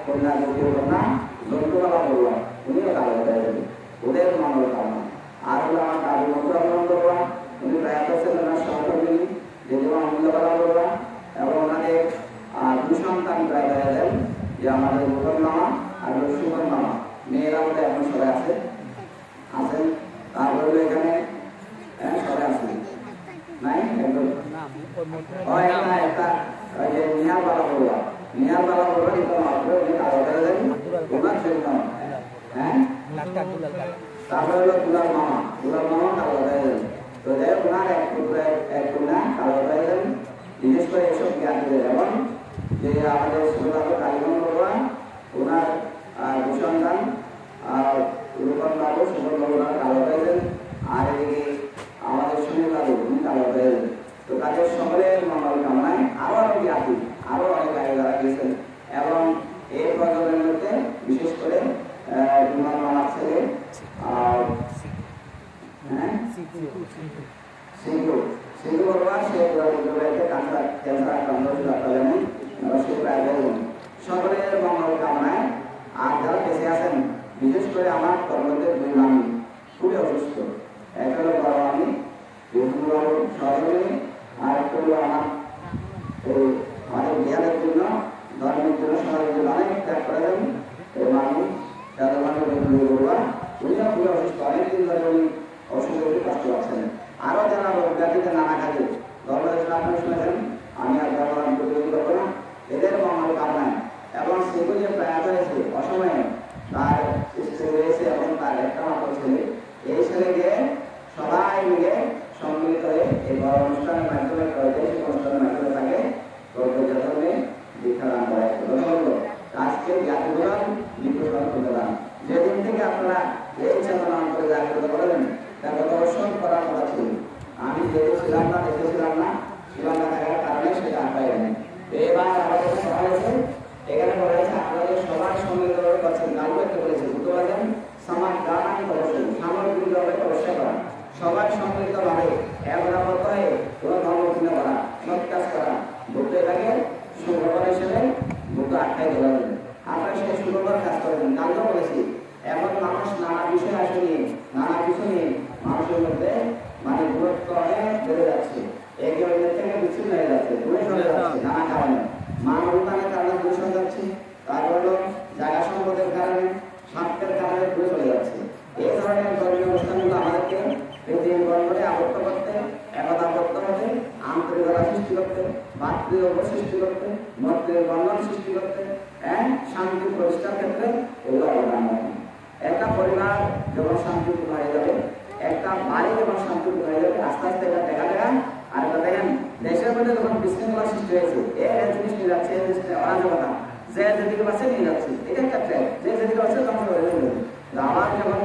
কন্যা জন্তুবালা বললাম উনিও কালো হয়ে যাবে ওদের মঙ্গল কামনা আর হলো একটা ওই যে নিয়ারবালা বলুয়া কিন্তু মাত্র উনি কালো হয়ে যান ওনার জন্য হ্যাঁ তারপরে হলো দুলাল মামা কালো হয়ে যান তো যাই হোক ওনার এক কন্যা কালো হয়ে যান বিশেষ করে এসব জ্ঞান দিলে যেমন যে আমাদের সুন্দর কালীগঞ্জ বলুয়া ওনার দুঃসন্তান রূপন বাবু সুন্দর বাবু কালো হয়ে যান আর এদিকে আমাদের সুনীল বাবু উনি কালো হয়ে যান তো তাদের সকলের মঙ্গল কামনায় আরো অনেক জ্ঞাতি আরো অনেক আগে যারা গেছেন এবং এই প্রজন্মের মধ্যে বিশেষ করে মামার ছেলে সিন্ধু বলবা সে ক্যান্সার আক্রান্ত ছিল জানেন সে প্রায় বলবেন সকলের মঙ্গল কামনায় আর যারা বেঁচে আছেন বিশেষ করে আমার কর্মদের দুই মামি খুবই অসুস্থ একটা হলো বড় মামি সহযোগী আর একটা হলো আমাদের জ্ঞানের জন্য ধর্মের জন্য সমাজের জন্য অনেক ত্যাগ করেছেন এই মানুষ যাদের মানুষ বলবা উনিও খুবই অসুস্থ অনেকদিন ধরে উনি অসুস্থ কষ্ট পাচ্ছেন আরো যারা ব্যাধিতে নানা কাজে ধর্মের আপনারা শুনেছেন আমি আর ধর্ম প্রতিযোগী করবো না এদের মঙ্গল কামনায় এবং সেগুলো যে প্রয়াত হয়েছে অসময়ে তার স্ত্রী রয়েছে এবং তার একটা মাত্র ছেলে এই ছেলেকে সবাই মিলে সম্মিলিত হয়ে এই বড় অনুষ্ঠানের মাধ্যমে ঐতিহাসিক অনুষ্ঠানের মাধ্যমে তাকে ধর্মে দীক্ষাদান করা আজকে জ্ঞাতিগুলার বিপ্লব দান যেদিন থেকে আপনারা এই চেতনা অন্তরে জাগ্রত করেন তা গত বছর করার কথা ছিল আমি যেহেতু ছিলাম না দেখেছিলাম না শ্রীলঙ্কা থাকার কারণে সেটা পাই নাই এবার আমাদের সভা হয়েছে এখানে বলা হয়েছে আপনাদের সবার সম্মিলিত করছেন গান করতে বলেছে বুঝতে পারছেন সমাজ গান করছেন সামগ্রিকভাবে অবশ্যই করা সবার সম্মিলিতভাবে একরাবত হয়ে কোনো ধর্ম চিহ্ন করা সৎ কাজ করা বুদ্ধ লাগে সুন্দর হিসেবে বুদ্ধ আটকাই দেওয়া যাবে আপনারা সেই সুন্দর কাজ করবেন কালকে বলেছি এখন মানুষ নানা বিষয় আসে নিয়ে নানা কিছু নিয়ে মানুষের মধ্যে মানে দূরত্ব অনেক বেড়ে যাচ্ছে একে অন্যের থেকে বিচ্ছিন্ন হয়ে যাচ্ছে দূরে চলে যাচ্ছে নানা কারণে মানবতানের কারণে দূরে চলে যাচ্ছে তারপর হলো জায়গা সম্পদের কারণে স্বার্থের কারণে দূরে চলে যাচ্ছে এই ধরনের ধর্মীয় অনুষ্ঠানগুলো আমাদেরকে পৃথিবীর বন্ধনে আবদ্ধ করতে একতাবদ্ধ হতে আন্তরিকতা সৃষ্টি করতে ভাতৃত্ব সৃষ্টি করতে মতের বন্ধন সৃষ্টি করতে শান্তি প্রতিষ্ঠার ক্ষেত্রে এগুলো অবদান রাখে একটা পরিবার যখন শান্তিপূর্ণ হয়ে যাবে একটা বাড়ি যখন শান্তিপূর্ণ হয়ে যাবে আস্তে আস্তে এটা দেখা যায় আর এটা দেখেন দেশের মধ্যে যখন বিশৃঙ্খলা সৃষ্টি হয়েছে এই জিনিস নিয়ে যাচ্ছে এই জিনিস অরাজকতা যে যেদিকে পাচ্ছে নিয়ে যাচ্ছে এটা একটা ট্র্যাক যে যেদিকে পাচ্ছে তখন আবার যখন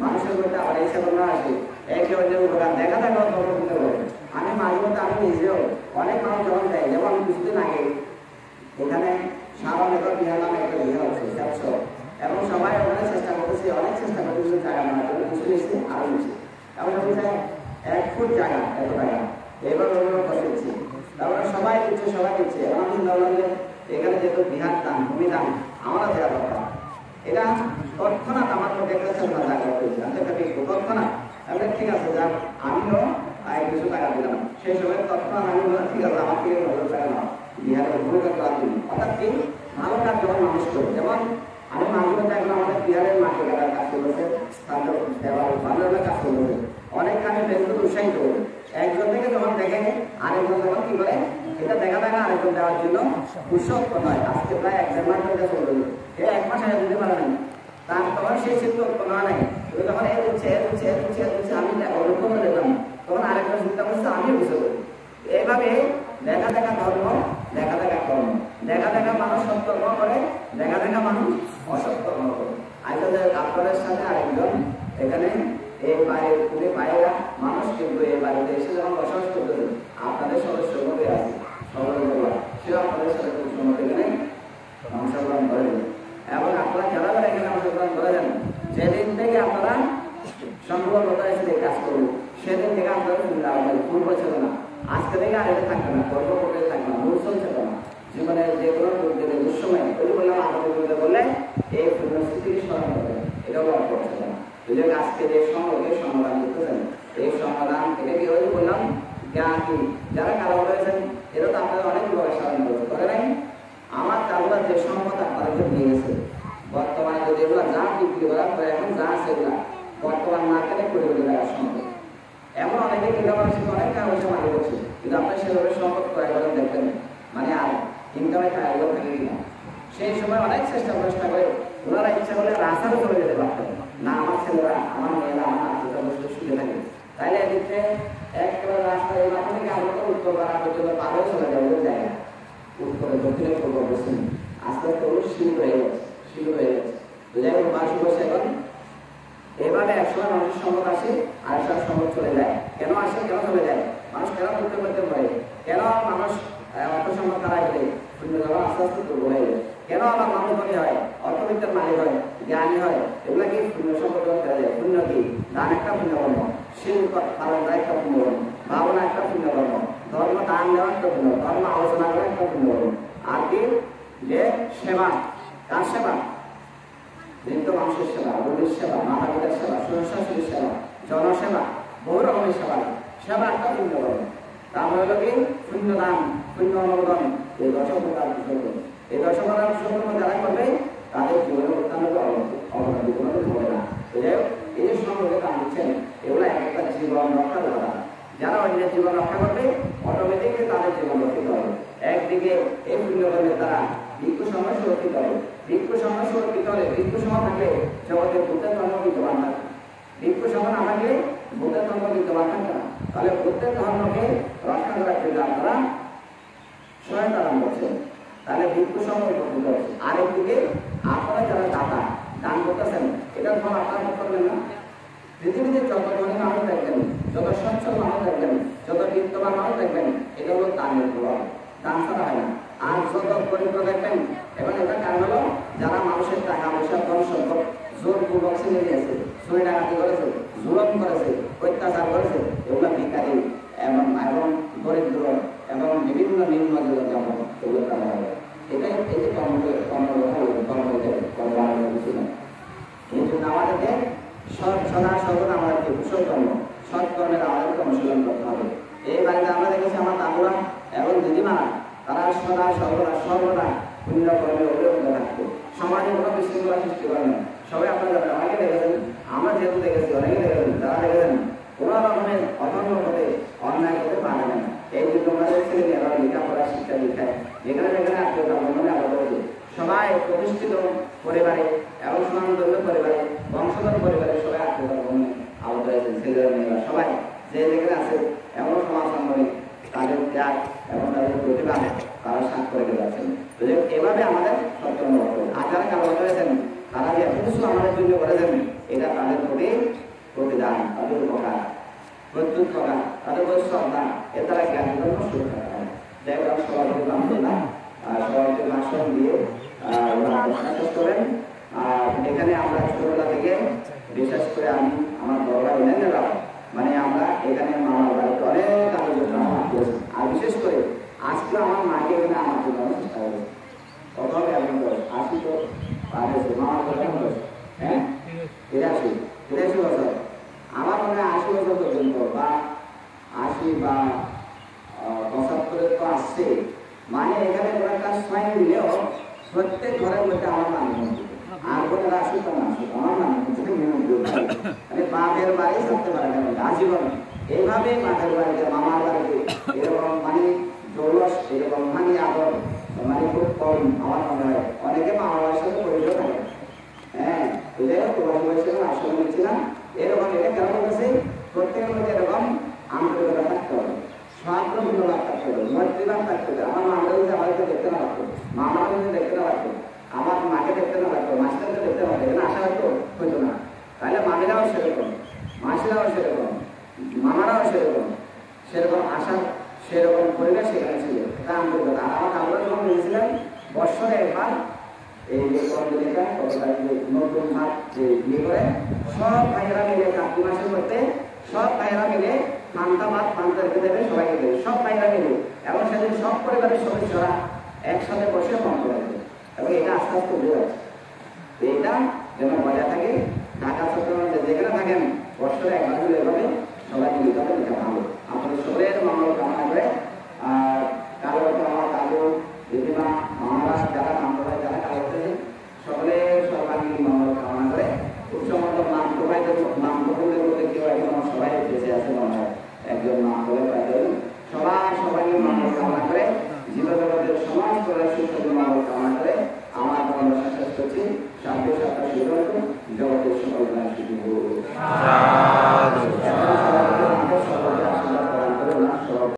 মানুষের মধ্যে আবার এই চেতনা আসে একে অন্যের উপকার দেখা দেখা করতে হবে আমি মাঝে মধ্যে আমি নিজেও অনেক মানুষ যখন দেয় যেমন কিছুদিন আগে এখানে সারা মেঘর বিহার নামে একটা বিহার হচ্ছে ব্যবসা এবং সবাই ওখানে চেষ্টা করতেছি অনেক চেষ্টা করতেছি জায়গা নেওয়ার জন্য কিছু নিচ্ছে আরো নিচ্ছে এমন আমি চাই 1 ফুট জায়গা এত টাকা এবার ওগুলো বসেছি তারপরে সবাই দিচ্ছে এবং আমি ভাবলাম যে এখানে যেহেতু বিহার দান ভূমি দান আমরা দেওয়া দরকার এটা তৎক্ষণাৎ আমার মধ্যে একটা চেতনা জায়গা হয়েছে তৎক্ষণাৎ আমি ঠিক আছে যাক আমিও কিছু টাকা দিলাম সেই সময় তৎক্ষণাৎ আমি বললাম ঠিক আছে আমার থেকে 1,000 টাকা নাও বিহারের ভূমিকা করার জন্য অর্থাৎ কি ভালো কাজ যখন মানুষ করে যেমন আমি মাঝে মধ্যে এখন আমাদের বিহারের মাঠে কাটার কাজ করেছে তারপর ভালো কাজ করেছে অনেক কাজে বেশি উৎসাহিত করে একজন থেকে যখন দেখে আরেকজন যখন কি করে এটা দেখা দেখা আরেকজন দেওয়ার জন্য উৎসাহ নয় আজকে প্রায় 1 মাস ধরে চলবে এই 1 মাস আগে দিতে পারে নাই তার তখন সেই চিত্র উৎপন্ন হয় নাই তখন আমি অনুভব করে দিলাম তখন আরেকজন চিন্তা করছে আমিও বুঝতে পারি এইভাবে দেখা দেখা ধর্ম দেখা দেখা কর্ম দেখা দেখা মানুষ সত্যকর্ম করে দেখা দেখা মানুষ অসত্যকর্ম করে আচ্ছা আপনাদের সাথে আরেকজন এখানে এই বাইরে খুবই বাইরা মানুষ কিন্তু এই বাড়িতে এসে যখন বসবাস করতেছেন আপনাদের সদস্য মধ্যে আছে সেও আপনাদের সাথে খুব সময় এখানে অংশগ্রহণ করে এবং আপনারা যারা যারা এখানে অংশগ্রহণ করেছেন যেদিন থেকে আপনারা সংকল্পতা এসে কাজ করবেন সেদিন থেকে আপনারা পূর্ব ছিল না আজকে থেকে আর এটা থাকবে না গর্ব করতে থাকবে না মূল চলছে না জীবনে যে কোনো দুঃসময় ওই বললাম আমাদের বললে এই পরিস্থিতিকে স্মরণ করবে এটাও অর্থ করছে না আজকে যে সমাধান করতেছেন এই সমাধান এটা কি ওই বললাম জ্ঞানী যারা কারো রয়েছেন এটা তো আপনাদের অনেক লোকের সাধন করতে পারে নাই আমার কারোর যে সম্পদ আপনাদেরকে নিয়ে গেছে বর্তমানে যদি এগুলো যা বিক্রি করা এখন যা আছে এগুলা বর্তমান মার্কেটে 20 কোটি টাকার সম্পদ এমন অনেকে কিনা মানুষের অনেক টাকা পয়সা মালিক হচ্ছে, কিন্তু আপনার সেভাবে সম্পদ ক্রয় করেন দেখবেন মানে আর ইনকামে টাকাগুলো থাকে কিনা। সেই সময় অনেক চেষ্টা করে ওনারা ইচ্ছা করলে রাস্তারও চলে যেতে পারতেন না, আমার ছেলেরা আমার মেয়েরা আমার আত্মীয়তা বসে শুয়ে থাকে, তাইলে এদিকে একেবারে রাস্তা এই মাথা থেকে আমরা তো উত্তর পাড়া পর্যন্ত পারেও চলে যাবে ওই জায়গা, উত্তরে দক্ষিণে পূর্ব পশ্চিম আস্তে আস্তে ওর শিল্প হয়ে গেছে, শিল্প হয়ে গেছে। তো যাই হোক মানুষ বসে এখন এভাবে একসময় মানুষের সম্পদ আসে আর সব সম্পদ চলে যায়। কেন আসে, কেন চলে যায়, মানুষ কেন করতে করতে পারে, কেন মানুষ অর্থ সম্পদ তারা গেলে শূন্য যাওয়া আস্তে আস্তে দুর্বল হয়ে যায়, কেন আমার মানুষ ধনী হয়, অর্থবিদ্যার মালিক হয়, জ্ঞানী হয়, এগুলা কি শূন্য সম্পদ করা যায়। শূন্য কি, দান একটা শূন্য কর্ম, শিল্প পালন একটা শূন্য কর্ম, ভাবনা একটা শূন্য কর্ম, ধর্ম দান দেওয়া একটা শূন্য, ধর্ম আলোচনা করা একটা শূন্য কর্ম। আর কি যে সেবা, কার সেবা, নিত্য মানুষের সেবা, রোগীর সেবা, মাতা পিতার সেবা, শ্বশুর সেবা, জনসেবা, বহু রকমের সেবা, সেবা একটা শূন্য কর্ম। তারপরে হলো কি শূন্য দান, শূন্য অনুমোদন, এই 10 প্রকার বিষয়। এই 10 প্রকার বিষয় যারা করবে তাদের জীবনের অত্যন্ত অবনতি কোনো হবে না। যাই হোক এই যে সম্পর্কে দান দিচ্ছেন এগুলো এক একটা জীবন রক্ষা করা, যারা অন্যের জীবন রক্ষা করবে অটোমেটিকলি তাদের জীবন রক্ষিত হবে। একদিকে এই শূন্য করলে তারা ভিক্ষু সময় সুরক্ষিত হবে, ভিক্ষু সময় সুরক্ষিত হলে ভিক্ষু সময় থাকলে জগতের বুদ্ধের ধর্ম বিদ্যমান থাকবে, ভিক্ষু সময় না থাকলে বুদ্ধের ধর্ম বিদ্যমান থাকবে না। তাহলে বুদ্ধের ধর্মকে রক্ষা করার জন্য আপনারা সহায়তা দান করছেন, তাহলে ভিক্ষু সময় উপকৃত হচ্ছে। আরেকদিকে আপনারা যারা দাতা দান করতেছেন এটা ধর্ম আপনারা করবেন না। পৃথিবীতে যত ধনী মানুষ দেখবেন, যত সচ্ছল মানুষ দেখবেন, যত বিত্তবান মানুষ দেখবেন, এটা হলো দানের প্রভাব, দান ছাড়া হয় না। আর যত গরিব দেখবেন, এবং এটা কারণ হলো যারা মানুষের টাকা পয়সা ধন সম্পদ জোরপূর্বক ছিনে নিয়েছে, চুরি ডাকাতি করেছে, জুলুম করেছে, অত্যাচার করেছে, এগুলো ভিখারি এবং দরিদ্র এবং বিভিন্ন নিম্ন জনগণ এগুলো তারা হবে। এটাই এই যে এই জন্য আমাদেরকে সদা সর্বদা আমাদেরকে কুশল কর্ম সৎ কর্মের আমাদেরকে অনুশীলন করতে হবে। এই বাড়িতে আমরা দেখেছি আমার দাদুরা এবং দিদিমারা তারা সদা সর্বদা পুণ্য কর্মে অভিযোগ থাকতো, সমাজে কোনো বিশৃঙ্খলা সৃষ্টি করে না। সবাই আপনারা জানেন, অনেকে দেখেছেন, আমরা যেহেতু দেখেছি অনেকে দেখেছেন, তারা দেখেছেন কোনো রকমের অধর্ম হতে অন্যায় করতে পারে না। এই জন্য আমাদের ছেলে মেয়েরা লেখাপড়া শিক্ষা দীক্ষায় যেখানে যেখানে আত্মীয়তা বন্ধনে আবদ্ধ হয়েছে, সবাই প্রতিষ্ঠিত পরিবারে এবং সুনামধন্য পরিবারে বংশধর পরিবারে সবাই আত্মীয়তা বন্ধনে আবদ্ধ হয়েছে। ছেলেরা মেয়েরা সবাই যে যেখানে আছে এমন সমাজ সম্বন্ধে তাদের ত্যাগ এবং তাদের প্রতিভা তারা সাত করে যাচ্ছেন। এভাবে আমাদের সচেতন হতে হবে। আর যারা কালো হয়েছেন তারা যে এত কিছু আমাদের জন্য করেছেন এটা তাদের প্রতি প্রতিদান, তাদের উপকার, প্রত্যুত প্রকার, তাদের প্রতি শ্রদ্ধা, এর দ্বারা জ্ঞান জন্য সুরক্ষা করা হয়। যাই হোক সবাইকে না সবাইকে ভাষণ দিয়ে শেষ করেন। এখানে আমরা ছোটবেলা থেকে বিশেষ করে আমি আমার বড়রা অন্যান্যরা মানে আমরা এখানে মামার বাড়িতে অনেক আলোচনা করেছি। আর বিশেষ করে আজকে আমার মাকে এখানে আমার জন্য চেষ্টা করেছে। প্রথমে এখন 80 তো পার হয়েছে, মামার কথা হ্যাঁ 83 বছর। আমার মনে হয় 80 বছর পর্যন্ত বা 80 বা 75 তো আসছে, মানে এখানে একটা সময় দিলেও প্রত্যেক ঘরের মধ্যে আমার নাম আর কোনো আসুক না আসুক আমার নাম মানে বাপের বাড়ি থাকতে পারে না আজীবন। এইভাবে বাপের বাড়িতে মামার বাড়িতে এরকম মানে জৌলস এরকম মানে আদর মানে খুব কম আমার মনে হয়। অনেকে মামার বাড়ির সাথে পরিচয় থাকে, হ্যাঁ প্রবাসী বয়সে আসলে বলছিলাম এরকম। এটা কেন বলতেছি, প্রত্যেকের মধ্যে এরকম আন্তরিকতা থাকতে হবে, সহাগ্রহীনভাব থাকতে হবে, মৈত্রীভাব থাকতে হবে। আমার মামলা যদি আমাদেরকে দেখতে না লাগতো, মামা যদি দেখতে না লাগতো, আমার মাকে দেখতে না লাগতো, মাসিদেরকে দেখতে না লাগতো, এখানে আশা রাখতো হইতো না। তাহলে মামিরাও সেরকম, মাসিরাও সেরকম, মামারাও সেরকম, সেরকম আশা সেরকম পরিবেশ সেখানে ছিল। তা আন্তরিকতা। আর আমার আমরা যখন নিয়েছিলাম বৎসরে একবার এই যে কর্মদিনটা নতুন হাত যে বিয়ে করে সব ভাইয়েরা মিলে কার্তিক মাসের মধ্যে সব ভাইয়েরা মিলে পান্তা ভাত পান্তাকে দেবে, সবাইকে দেবে, সব ভাইয়েরা মিলে। এবং সেদিন সব পরিবারের সদস্যরা একসাথে বসে পান্তা রাখবে এবং এটা আস্তে আস্তে উঠে যাচ্ছে। এইটা যেন বজায় থাকে। ঢাকা চট্টগ্রামে যেখানে থাকেন বছরে একবার হলে এভাবে সবাই মিলিত হবে, এটা ভালো। আপনাদের সকলের মঙ্গল কামনা করে কালো আমার দাদু দিদিমা মামারা যারা মামলা যারা কালো সকলে সর্বাঙ্গীন মঙ্গল কামনা করে খুব সম্ভবত নাম প্রভাইদের মধ্যে কেউ একজন সবাই বেঁচে আছে মনে হয়। দিচ্ছি শান্তি সাথে জগতের সকল